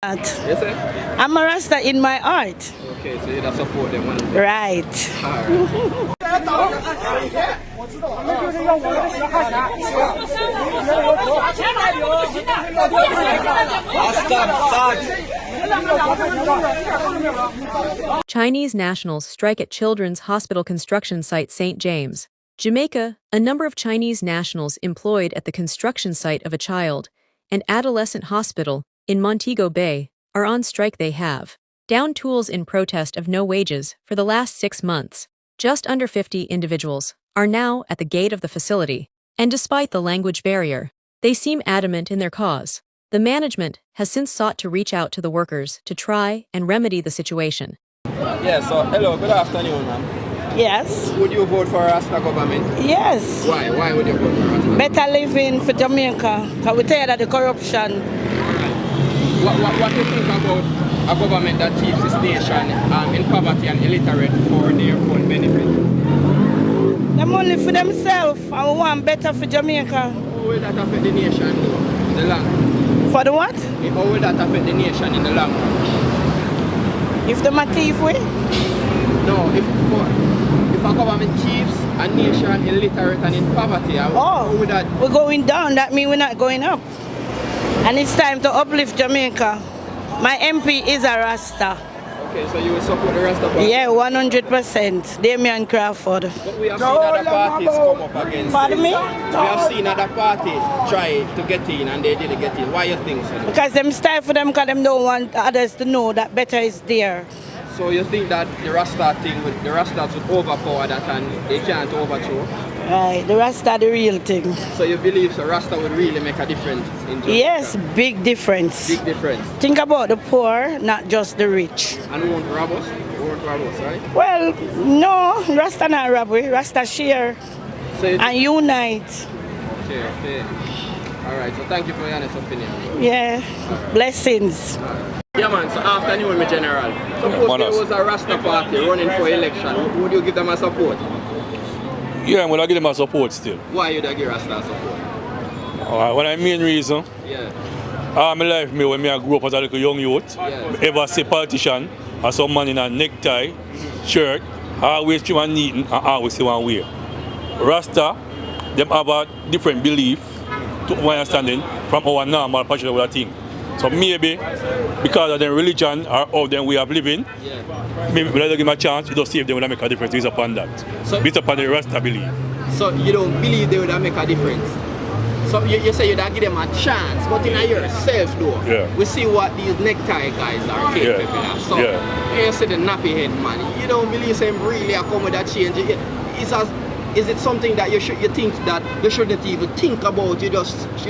Yes, sir? I'm a Rasta in my heart. Okay, so you don't support them. Right. Chinese nationals strike at Children's Hospital construction site St. James, Jamaica. A number of Chinese nationals employed at the construction site of a child and adolescent hospital in Montego Bay are on strike. They have down tools in protest of no wages for the last 6 months. Just under 50 individuals are now at the gate of the facility, and despite the language barrier, they seem adamant in their cause. The management has since sought to reach out to the workers to try and remedy the situation. Yeah, so hello, good afternoon, ma'am. Yes. Would you vote for Rasta government? Yes. Why? Why would you vote for Rasta? Better living for Jamaica. Because we tired of the corruption. What do you think about a government that keeps this nation in poverty and illiterate for their own benefit? Them only for themselves. And we want better for Jamaica. How will that affect the nation in the long run? For the what? How will that affect the nation in the long run? If them a thief we? No, if a government keeps a nation illiterate and in poverty, how would that... We're going down. That means we're not going up. And it's time to uplift Jamaica. My MP is a Rasta. Okay, so you will support the Rasta party? Yeah, 100%. Damian Crawford. But we have seen other parties come up against Pardon me? We have seen other parties try to get in and they didn't get in. Why you think so? Because them stifle them because them don't want others to know that better is there. So you think that the Rasta thing, the Rastas would overpower that and they can't overthrow? Right, the Rasta the real thing. So you believe so Rasta would really make a difference in Jamaica? Yes, big difference. Big difference. Think about the poor, not just the rich. And who won't rob us? Who won't rob us, right? Well, no, Rasta not robbery. Rasta share So and unite. okay. Alright, so thank you for your honest opinion. Yeah, blessings. Yeah man, so afternoon, my general. Suppose there was a Rasta party running for election, would you give them a support? Yeah, I'm going to give them a support still. Why you give Rasta support? One of the main reason, Yeah. all my life when I grew up as a little young youth, ever see politician or some man in a necktie, shirt, always trim and neat and always see one way. Rasta, them have a different belief, to my understanding, from our normal politician thing. So maybe because of their religion or of them way of living, maybe when I give them a chance, it does see if they will make a difference based upon that. So, based upon the Rasta belief. So you don't believe they would make a difference? So you say you don't give them a chance, but in yourself though, we see what these necktie guys are capable of. So you see the nappy head man, you don't believe them really come with that change. Is it something that you think that you shouldn't even think about? You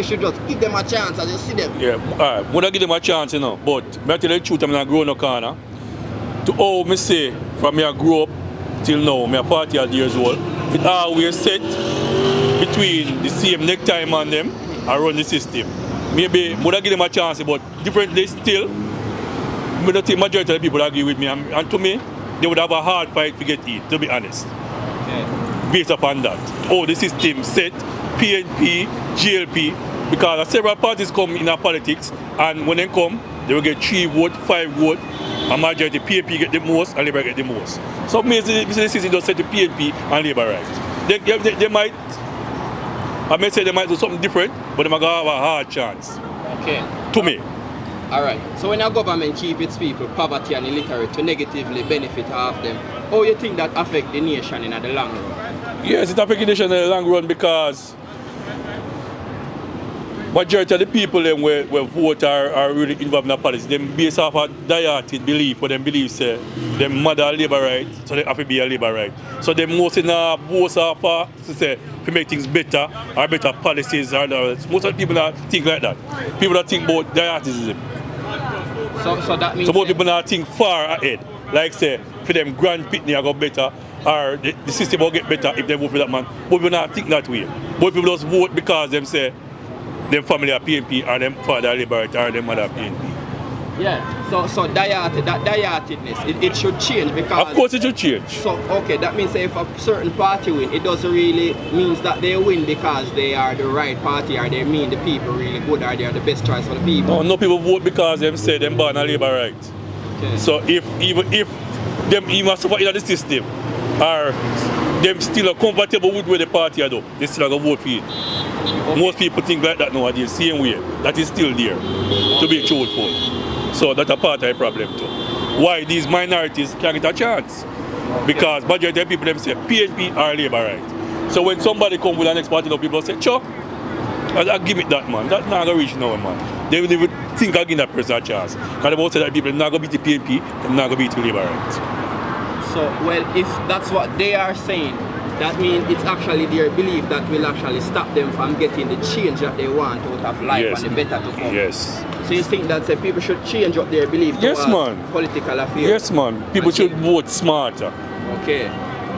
should just give them a chance as you see them. Yeah, alright, would I give them a chance, you know, but I tell you the truth, I'm not growing up corner. To how me say from me I grew up till now, me 40 years old, it always set between the same necktie man them and run the system. Maybe would I give them a chance, but differently still, I don't think majority of the people agree with me, and to me, they would have a hard fight to get in, to be honest. Based upon that. Oh, the system set, PNP, GLP, because several parties come in our politics, and when they come, they will get 3 votes, 5 votes, and majority PNP get the most and Labour get the most. So maybe the system just set to PNP and Labour right. They might, I may say they might do something different, but they might have a hard chance. Okay. To me. Alright, so when a government keep its people poverty and illiterate to negatively benefit half them, how you think that affect the nation in the long run? Yes, it affects the nation in the long run because majority of the people them where vote are really involved in the politics. Them based off a dieted belief, but them believe say them mother are Labour right, so they have to be a Labour right. So they most in a boast off to say to make things better or better policies or most of the people that think like that. People that think about dietism. So that means so most people that think far ahead. Like say for them grand pitney I go better or the system will get better if they vote for that man. But people not think that way. But people just vote because them say them family are PNP or them father are Labour or them mother are PNP. Yeah, so that diehardedness, it should change because... Of course it should change. So, okay, that means if a certain party win, it doesn't really means that they win because they are the right party or they mean the people really good or they are the best choice for the people. No people vote because them say them born a Labour right. Okay. So even if them even suffer in the system or them still are comfortable with where the party are, they still are going to vote for it. Okay. Most people think like that nowadays, same way. That is still there, to be truthful. So that's a part of the problem too. Why these minorities can't get a chance? Because majority of people them say PNP are Labour right. So when somebody come with the next party, people say, sure, I'll give it that man. That's not going to reach now, man. They will even think I'll give that person a chance. Because they say that people are not going to beat the PNP, they're not going to beat the Labour right. So, well, if that's what they are saying, that means it's actually their belief that will actually stop them from getting the change that they want out of life and the better to come. Yes. So you think that people should change up their belief towards political affairs? Yes, man. People should vote smarter. Okay.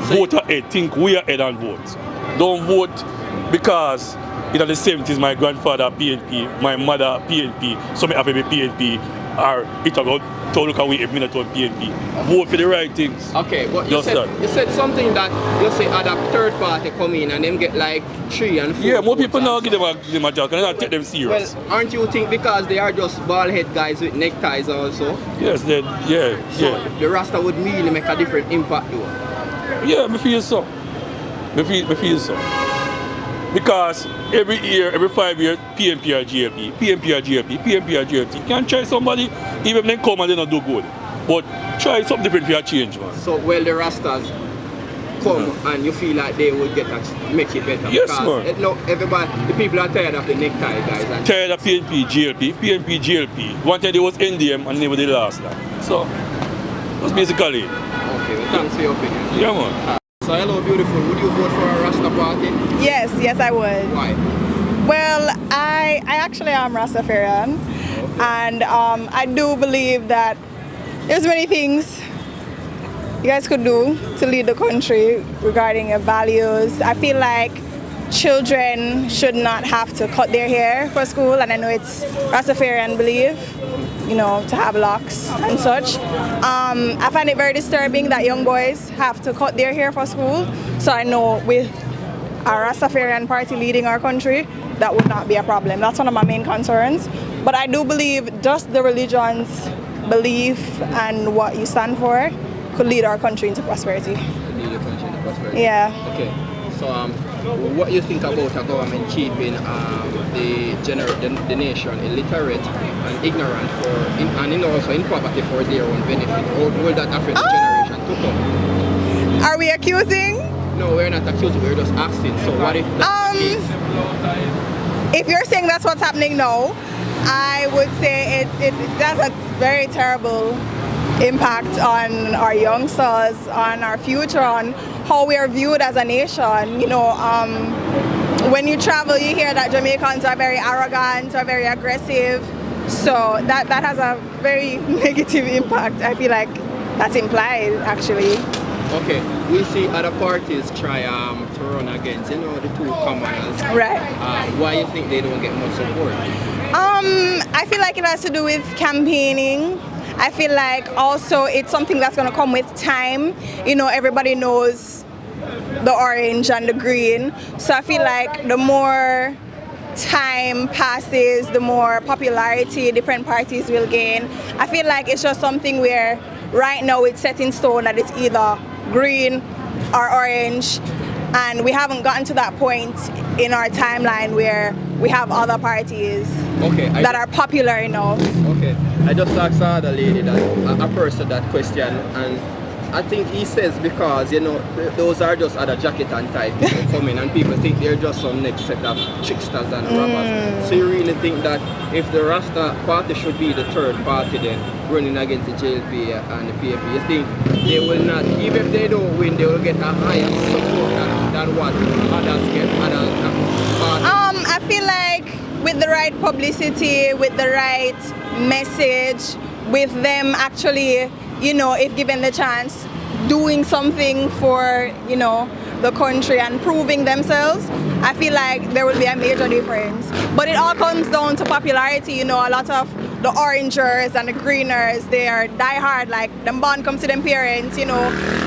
So vote ahead. Think we are ahead and vote. Don't vote because in the 70s my grandfather PNP, my mother PNP, so I have to be PNP, or it about to look away a minute on PNP. Vote for the right things. Okay, but you said something that you say other third party come in and them get like 3 and 4. Yeah, more people now give them a job and not take them serious. Well, aren't you think because they are just bald head guys with neckties also? Yes, So the Rasta would really make a different impact though? Yeah, I feel so. I feel so. Because every year, every 5 years, PNP or GLP, PNP or GLP, PNP or GLP. You can try somebody, even when they come and they don't do good. But try something different for your change, man. So, well, the Rastas come and you feel like they would make it better? Yes, because, man. No, everybody, the people are tired of the necktie guys. Tired of PNP, GLP. One time they was NDM and they were the last time. So, that's basically it. Okay, well, thanks for your opinion. Yeah, man. So hello beautiful, would you vote for a Rasta party? Yes I would. Why? Well, I actually am Rastafarian, and I do believe that there's many things you guys could do to lead the country regarding your values. I feel like children should not have to cut their hair for school, and I know it's Rastafarian belief, you know, to have locks and such. I find it very disturbing that young boys have to cut their hair for school. So I know with our Rastafarian party leading our country, that would not be a problem. That's one of my main concerns. But I do believe just the religion's belief and what you stand for could lead our country into prosperity. Lead the country into prosperity? Yeah. Okay. So what do you think about a government keeping the nation illiterate and ignorant and also in poverty for their own benefit? How will that affect the generation to come? Are we accusing? No, we're not accusing, we're just asking. So what if that's the case? If you're saying that's what's happening now, I would say it has a very terrible impact on our youngsters, on our future, on how we are viewed as a nation. You know, when you travel, you hear that Jamaicans are very arrogant or very aggressive. So that has a very negative impact. I feel like that's implied, actually. Okay, we see other parties try to run against, you know, the two commoners. Right. Why you think they don't get much support? I feel like it has to do with campaigning. I feel like also it's something that's going to come with time. You know, everybody knows the orange and the green. So I feel like the more time passes, the more popularity different parties will gain. I feel like it's just something where right now it's set in stone that it's either green or orange, and we haven't gotten to that point in our timeline where we have other parties that are popular enough. Okay, I just asked the other lady that a person that question, and I think he says because, you know, those are just other jacket and tie people coming and people think they're just some next set of tricksters and robbers. So you really think that if the Rasta party should be the third party then running against the JLP and the PFP, you think they will not, even if they don't win, they will get a higher support than what others get, other parties? I feel like with the right publicity, with the right message, with them actually, you know, if given the chance, doing something for, you know, the country and proving themselves, I feel like there will be a major difference. But it all comes down to popularity. You know, a lot of the orangers and the greeners, they are diehard, like them born come to them parents, you know,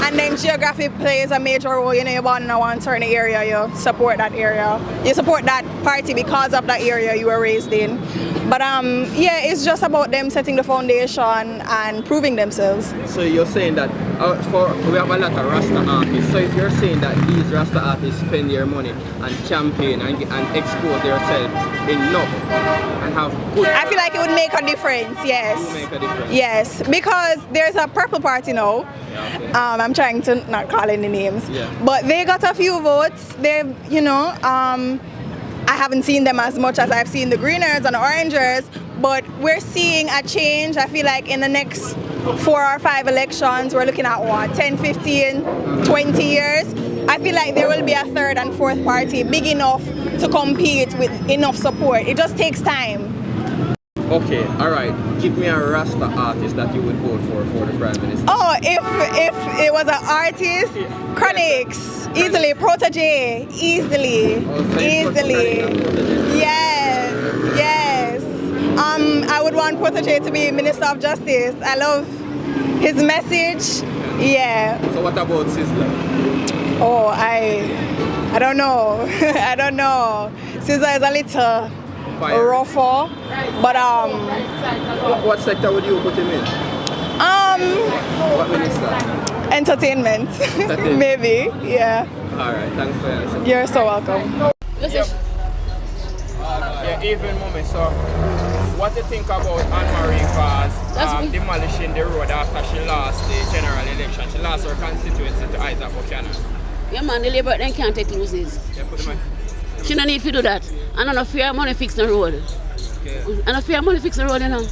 and then geography plays a major role. You know, you're born in one certain area, you support that area, you support that party because of that area you were raised in. But yeah, it's just about them setting the foundation and proving themselves. So you're saying that we have a lot of Rasta artists. So if you're saying that these Rasta artists spend their money and campaign and expose themselves enough and have good... I feel like it would make a difference, yes. It would make a difference. Yes, because there's a Purple Party now. Yeah, okay. I'm trying to not call any names. Yeah. But they got a few votes. They, you know, I haven't seen them as much as I've seen the Greeners and the Orangers, but we're seeing a change. I feel like in the next 4 or 5 elections, we're looking at what, 10, 15, 20 years. I feel like there will be a third and fourth party big enough to compete with enough support. It just takes time. Okay, all right. Give me a Rasta artist that you would vote for the Prime Minister. Oh, if it was an artist, Chronix, easily, Protege, easily, easily. Yes, yes. I would want Protege to be Minister of Justice. I love his message. Yeah. So what about Sizzler? Oh, I don't know. I don't know. Sizzler is a little rougher, but what sector would you put him in? What minister? Entertainment. Maybe, yeah. Alright, thanks for your answer. You're so welcome. Yeah, evening moment. So what do you think about Anne-Marie Vaz demolishing the road after she lost the general election? She lost her constituency to Isaac Buchanan. Yeah man, the Labour then can't take losses. Yeah, put them in. She don't need to do that. And I don't fear money fix the road. Okay. I don't fear money fix the road, you know.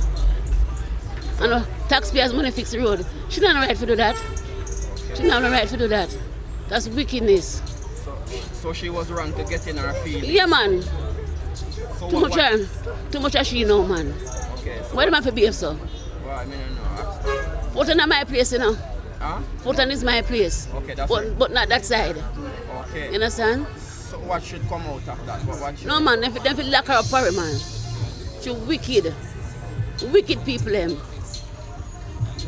And the taxpayers money fix the road. She don't have the right to do that. She don't have the right to do that. That's wickedness. So she was wrong to get in her field? Yeah man. So too much as she know, man. Okay. So why do I have to behave so? Well, I mean, no. Fulton is my place, you know. Huh? Fulton is my place. Okay, that's but not that side. Okay. You understand? So what should come out of that? No man, they feel lock her up for it, man. She wicked. Wicked people, them.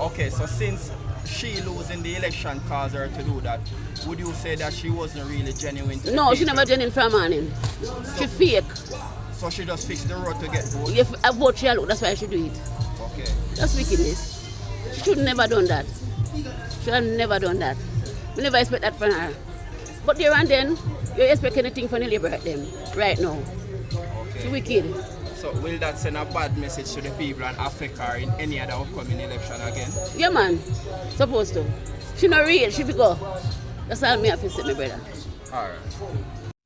Okay, so since she losing the election caused her to do that, would you say that she wasn't really genuine to No, she never genuine from morning. She fake. So she just fixed the road to get vote? If I vote she look, that's why she do it. Okay. That's wickedness. She should never done that. She had never done that. We never expect that from her. But there and then, you expect anything from the Labour at them right now. Okay. She wicked. So will that send a bad message to the people and affect her in any other upcoming election again? Yeah man, supposed to. She not real, she be go. That's all me have to say, my brother. Alright.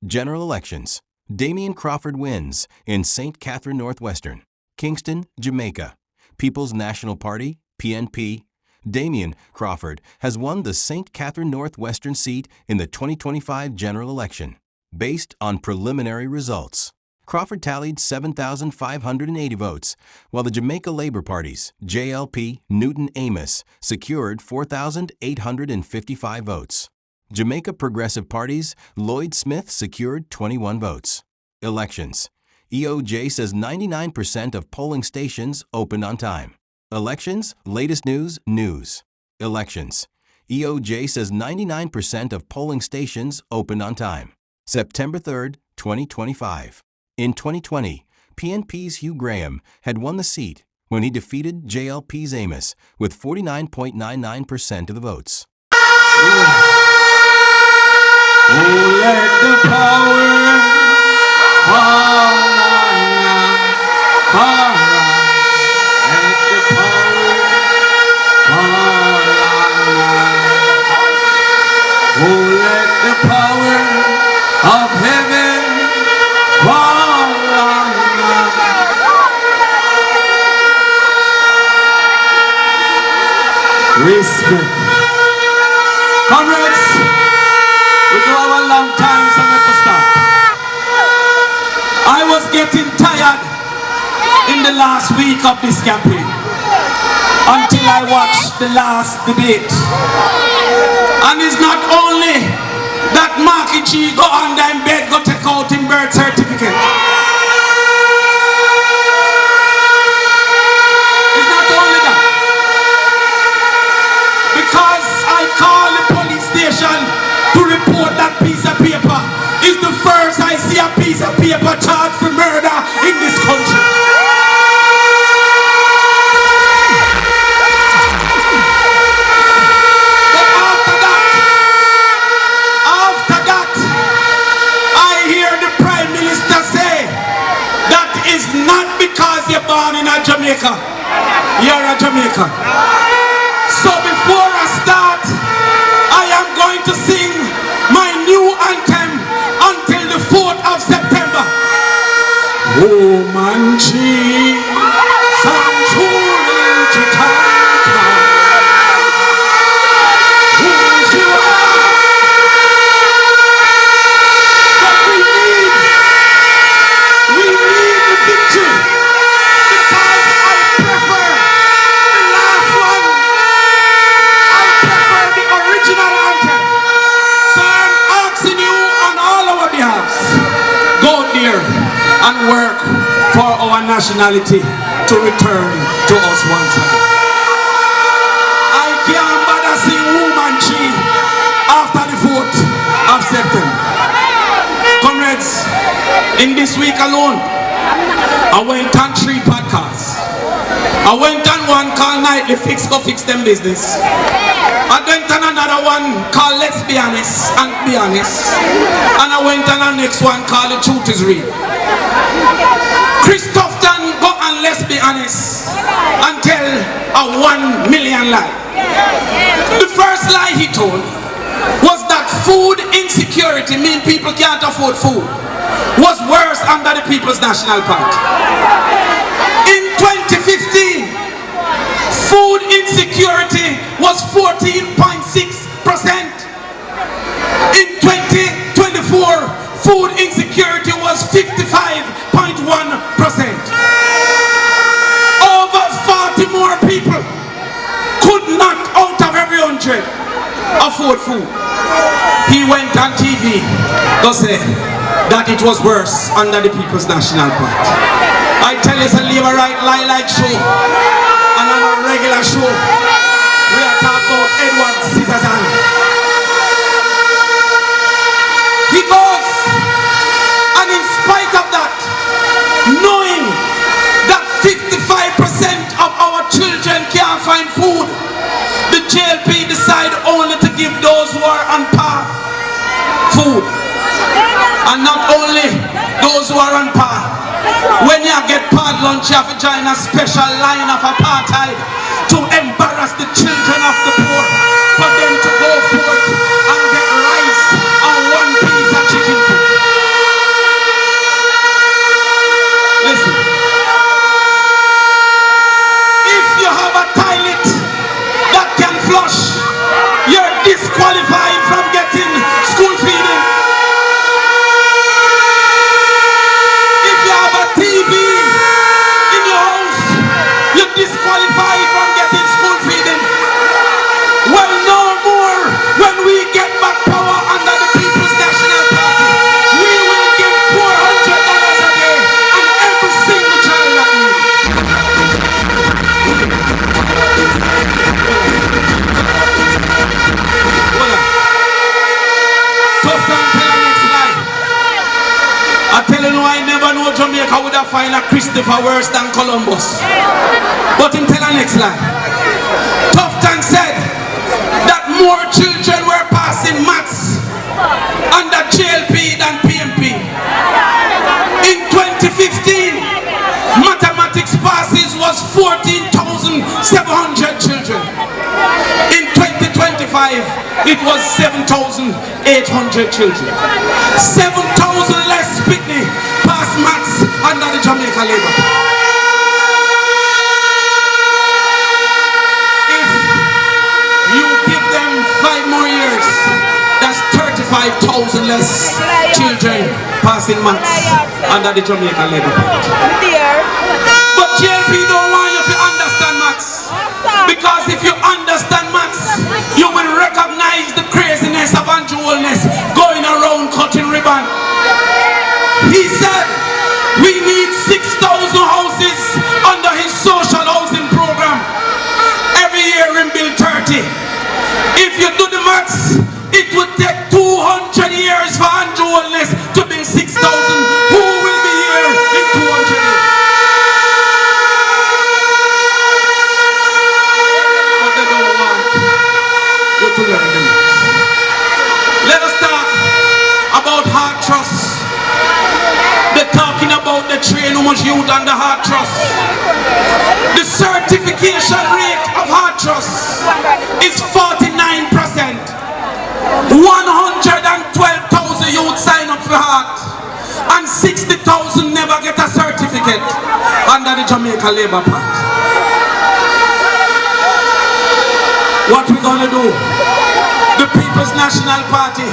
General elections. Damian Crawford wins in St. Catherine Northwestern, Kingston, Jamaica. People's National Party, PNP. Damian Crawford has won the St. Catherine Northwestern seat in the 2025 general election. Based on preliminary results, Crawford tallied 7,580 votes, while the Jamaica Labour Party's JLP Newton Amos secured 4,855 votes. Jamaica Progressive Party's Lloyd Smith secured 21 votes. Elections. EOJ says 99% of polling stations opened on time. Elections, latest news. Elections. EOJ says 99% of polling stations opened on time. September 3rd, 2025. In 2020, PNP's Hugh Graham had won the seat when he defeated JLP's Amos with 49.99% of the votes. Oh, let the power fall on let the power fall on oh, let the power of heaven fall on respect. Comrades, we do have a long time, so let us stop. I was getting tired in the last week of this campaign until I watched the last debate. And it's not only that Marky G go under in bed, go take out his birth certificate. You're a Jamaica. So before I start, I am going to sing my new anthem until the 4th of September. Womanchi, Sanchuri Chitanta. Who's you are? But we need the victory. Because I prefer the last one. I prefer the original anthem. So I'm asking you on all our behalves, go there and work for our nationality to return to us once again. I can't bother sing Womanchi after the 4th of September. Comrades, in this week alone, I went on 3 podcasts. I went on one called Nightly Fix, Go Fix Them Business. I went on another one called Let's Be Honest and Be Honest. And I went on the next one called The Truth Is Real. Christopherton go and let's be honest and tell a 1 million lie. The first lie he told was that food insecurity, mean people can't afford food, was worse under the People's National Party. In 2015, food insecurity was 14.6%. In 2024, food insecurity was 55.1%. Over 40 more people could not, out of every 100, afford food. He went on TV to say that it was worse under the People's National Party. I tell you, it's a live a right lie like show, and on a regular show, we are talking about Edward Citizen. He goes, and in spite of that, knowing that 55% of our children can't find food, the JLP decide only to give those who are on path food. And not only those who are on path. When you get path lunch, you have to join a special line of apartheid to embarrass the children of the poor, for them to go forth and get rice and 1 piece of chicken food. Listen, if you have a toilet that can flush, you're disqualified from getting school feeding. If you have a TV in your house, you're disqualified from getting school feeding. Well, no more when we get back power under the People's National Party. We will give $400 a day and every single child that needs. Tough time, tell our next lie. I tell you, I never know Jamaica would have found a Christopher worse than Columbus. But in tell our next lie. Tough time said that more children were passing maths under JLP than PMP. In 2015, mathematics passes was 14,700 children. In 2025, it was 7,800 children. 7,000 less Pitney pass maths under the Jamaica Labour Party. If you give them 5 more years, that's 35,000 less children passing maths under the Jamaica Labour Party. But JLP don't want you to understand maths, because if you understand maths, you will recognize the craziness of Andrew Holness going around cutting ribbon. He said we need 6,000 houses under his social housing program. Every year in Bill 30. If you do the maths, it would take 200 years for Andrew Holness to build 6,000. Who will be here in 200 years? But they don't want you to learn the maths. Let us talk about heart trust. They're talking about the train much youth under Heart Trust. The certification rate of Heart Trust is 49%. 112,000 youth sign up for Heart, and 60,000 never get a certificate under the Jamaica Labour Party. What we gonna do? The People's National Party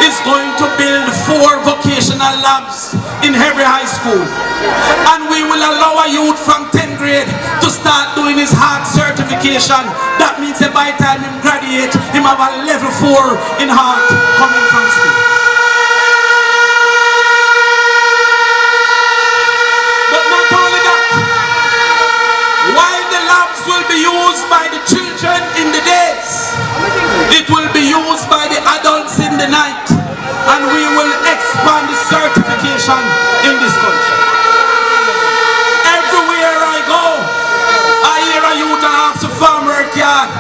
is going to build 4 vocational labs in every high school, and we will allow a youth from 10th grade to start doing his Heart certification. That means that by the time he graduate, he have a level 4 in Heart coming from school. But not only that, while the labs will be used by the children in the days, it will be used by the adults in the night, and we will expand the certification in this country. Everywhere I go, I hear a youth ask a farm work yard.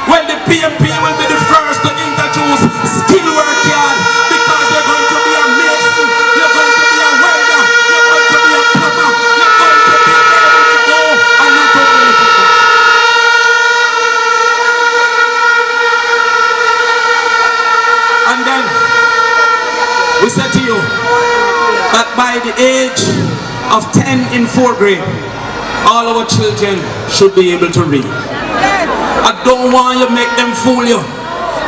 Well, the PMP will be the first to introduce skill work yard, because you're going to be a mason, you're going to be a welder, you're going to be a plumber, you're going to be able to go and not only to go. And then we said to you that by the age of 10 in 4th grade, all our children should be able to read. I don't want you to make them fool you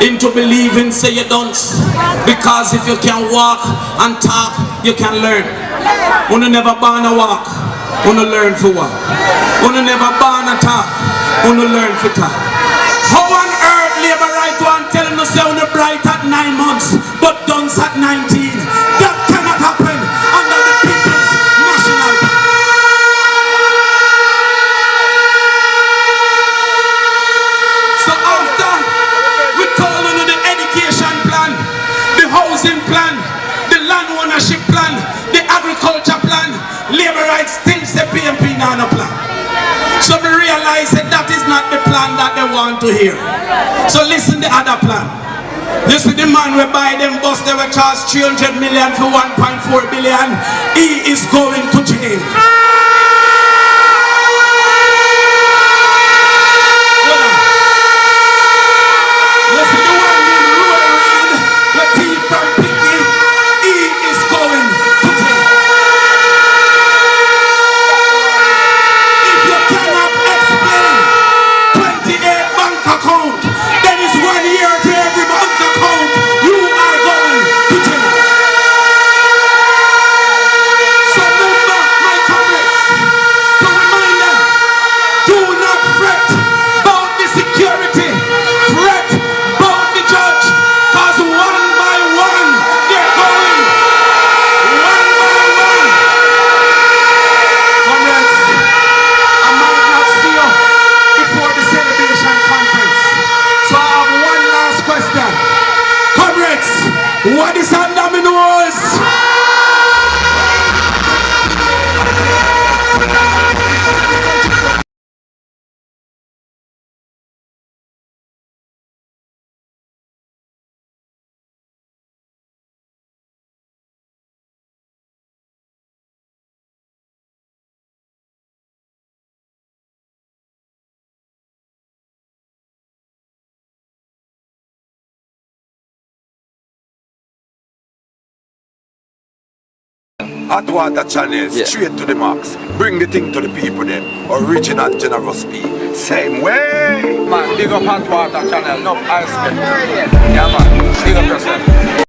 into believing say you don't, because if you can walk and talk, you can learn. When you never born to walk, when you learn for walk. When you never born to talk, when you learn for talk. How on earth labor right one telling us say you're bright at 9 months but dunce at 19? That cannot happen under the People's National Party. So after we told you the education plan, the housing plan, the land ownership plan, the agriculture plan, labor rights still say PMP nano plan. So we realize that is not the plan that they want to hear. So listen the other plan. You see the man we buy them bus, they will charge 300 million for 1.4 billion. He is going to jail. You see the one named Roland, the thief from Picking, he is going to jail. If you cannot explain 28 bank account, then it's 1 year for every bank account, you are going to jail. So remember, my comrades, to remind them, do not fret about the security, fret about the judge, because one by one, they're going. One by one. Comrades, I might not see you before the celebration conference. So I have one last question. Comrades, what is under my nose? Hot water channel, straight to the max. Bring the thing to the people then. Original generous speed. Same way. Man, big up hot water channel, enough ice cream. Yeah man, big up yourself.